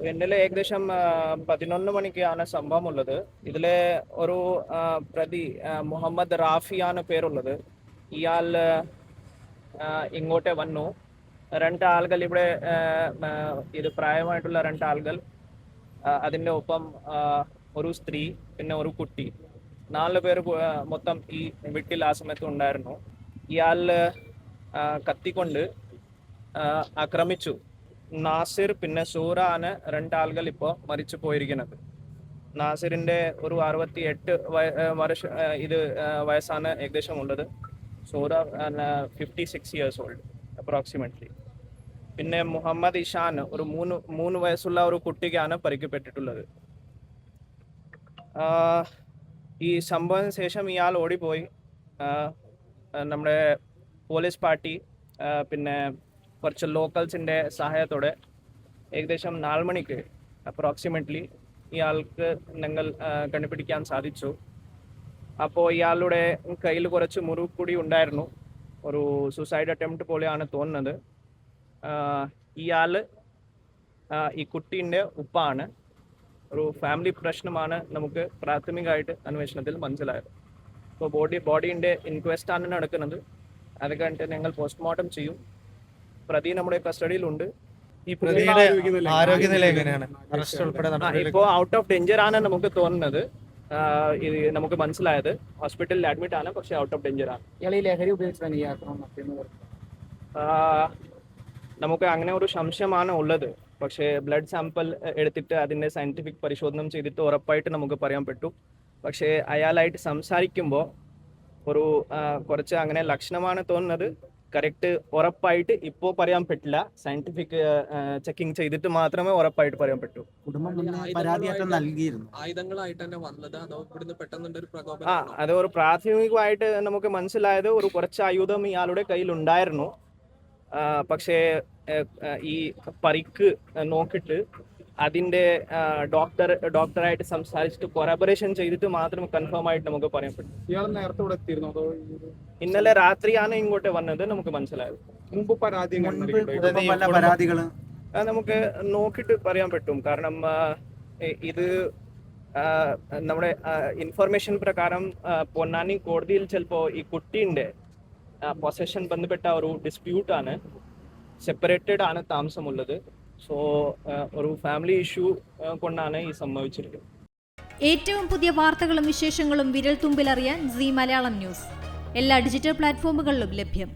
ഇന്നലെ ഏകദേശം 11 മണിക്കാണ് സംഭവമുള്ളത്. ഇതിലെ ഒരു പ്രതി മുഹമ്മദ് റാഫിയാണ് പേരുള്ളത്. ഇയാൾ ഇങ്ങോട്ട് വന്നു. രണ്ടാളുകൾ ഇവിടെ ഇത് പ്രായമായിട്ടുള്ള രണ്ടാളുകൾ, അതിൻ്റെ ഒപ്പം ഒരു സ്ത്രീ, പിന്നെ ഒരു കുട്ടി, 4 പേര് മൊത്തം ഈ വീട്ടിൽ ആ സമയത്ത് ഉണ്ടായിരുന്നു. ഇയാൾ കത്തിക്കൊണ്ട് ആക്രമിച്ചു. നാസിർ പിന്നെ സൂറ ആണ് രണ്ടാളുകൾ ഇപ്പോൾ മരിച്ചു പോയിരിക്കുന്നത്. നാസിറിന്റെ ഒരു 68 വയസ്സാണ് ഏകദേശം ഉള്ളത്. സൂറ 56 years old അപ്രോക്സിമേറ്റ്ലി. പിന്നെ മുഹമ്മദ് ഇഷാൻ ഒരു മൂന്ന് വയസ്സുള്ള ഒരു കുട്ടിക്കാണ് പരിക്കപ്പെട്ടിട്ടുള്ളത്. ഈ സംഭവത്തിന് ശേഷം ഇയാൾ ഓടിപ്പോയി. നമ്മുടെ പോലീസ് പാർട്ടി പിന്നെ കുറച്ച് ലോക്കൽസിൻ്റെ സഹായത്തോടെ ഏകദേശം 4 മണിക്ക് അപ്രോക്സിമേറ്റ്ലി ഇയാൾക്ക് ഞങ്ങൾ കണ്ടുപിടിക്കാൻ സാധിച്ചു. അപ്പോൾ ഇയാളുടെ കയ്യിൽ കുറച്ച് മുറിവ് കൂടി ഉണ്ടായിരുന്നു. ഒരു സൂസൈഡ് അറ്റംപ്റ്റ് പോലെയാണ് തോന്നുന്നത്. ഇയാൾ ഈ കുട്ടീൻ്റെ ഉപ്പാണ്. ഒരു ഫാമിലി പ്രശ്നമാണ് നമുക്ക് പ്രാഥമികമായിട്ട് അന്വേഷണത്തിൽ മനസ്സിലായത്. ഇപ്പോൾ ബോഡീൻ്റെ ഇൻക്വസ്റ്റാണ് നടക്കുന്നത്. അത് കഴിഞ്ഞിട്ട് ഞങ്ങൾ പോസ്റ്റ്മോർട്ടം ചെയ്യും. പ്രതി നമ്മുടെ കസ്റ്റഡിയിലുണ്ട്. ഈ പ്രതിയുടെ ആരോഗ്യനില എങ്ങനെയാണ്? ഇപ്പോൾ ഔട്ട് ഓഫ് ഡേഞ്ചർ ആണ് നമുക്ക് തോന്നുന്നത്. ഇത് നമുക്ക് മനസ്സിലായത്. ഹോസ്പിറ്റലിൽ അഡ്മിറ്റ് ആണ്, പക്ഷെ ഔട്ട് ഓഫ് ഡേഞ്ചർ ആണ്. ലഹരി ഉപയോഗിച്ചാണ് ഈ ആക്രമണം. നമുക്ക് അങ്ങനെ ഒരു സംശയമാണ് ഉള്ളത്. പക്ഷേ ബ്ലഡ് സാമ്പിൾ എടുത്തിട്ട് അതിൻ്റെ സയന്റിഫിക് പരിശോധന ചെയ്തിട്ട് ഉറപ്പായിട്ട് നമുക്ക് പറയാൻ പറ്റും. പക്ഷേ അയാളായിട്ട് സംസാരിക്കുമ്പോൾ ഒരു കുറച്ച് അങ്ങനെ ലക്ഷണമാണ് തോന്നുന്നത്. കറക്റ്റ് ഉറപ്പായിട്ട് ഇപ്പോൾ പറയാൻ പറ്റില്ല. സയന്റിഫിക് ചെക്കിംഗ് ചെയ്തിട്ട് മാത്രമേ ഉറപ്പായിട്ട് പറയാൻ പറ്റൂ. അത് ഒരു പ്രാഥമികമായിട്ട് നമുക്ക് മനസ്സിലായത് ഒരു കുറച്ച് ആയുധം ഇയാളുടെ കയ്യിൽ ഉണ്ടായിരുന്നു. പക്ഷേ ഈ പരിക്ക് നോക്കിയിട്ട് അതിൻ്റെ ഡോക്ടറായിട്ട് സംസാരിച്ചിട്ട് കൊറാബറേഷൻ ചെയ്തിട്ട് മാത്രം കൺഫേം ആയിട്ട് നമുക്ക് പറയാൻ പറ്റും. ഇയാൾ നേരത്തെ ഇവിടെ എത്തിയിരുന്നോ അതോ ഇന്നലെ രാത്രിയാണ് ഇങ്ങോട്ട് വന്നത് നമുക്ക് മനസ്സിലായത്. മുമ്പ് പരാതികൾ നമുക്ക് നോക്കിയിട്ട് പറയാൻ പറ്റും. കാരണം ഇത് നമ്മുടെ ഇൻഫർമേഷൻ പ്രകാരം പൊന്നാനി കോടതിയിൽ ചിലപ്പോൾ ഈ കുട്ടീൻ്റെ പൊസഷൻ ബന്ധപ്പെട്ട ഒരു ഡിസ്പ്യൂട്ടാണ്. സെപ്പറേറ്റഡ് ആണ് താമസമുള്ളത്. സോ ഒരു ഫാമിലി ഇഷ്യൂ കൊണ്ടാണ് ഈ സംഭവിച്ചിരിക്കുന്നത്. ഏറ്റവും പുതിയ വാർത്തകളും വിശേഷങ്ങളും വിരൽ തുമ്പിലറിയാൻ സീ മലയാളം ന്യൂസ് എല്ലാ ഡിജിറ്റൽ പ്ലാറ്റ്ഫോമുകളിലും ലഭ്യം.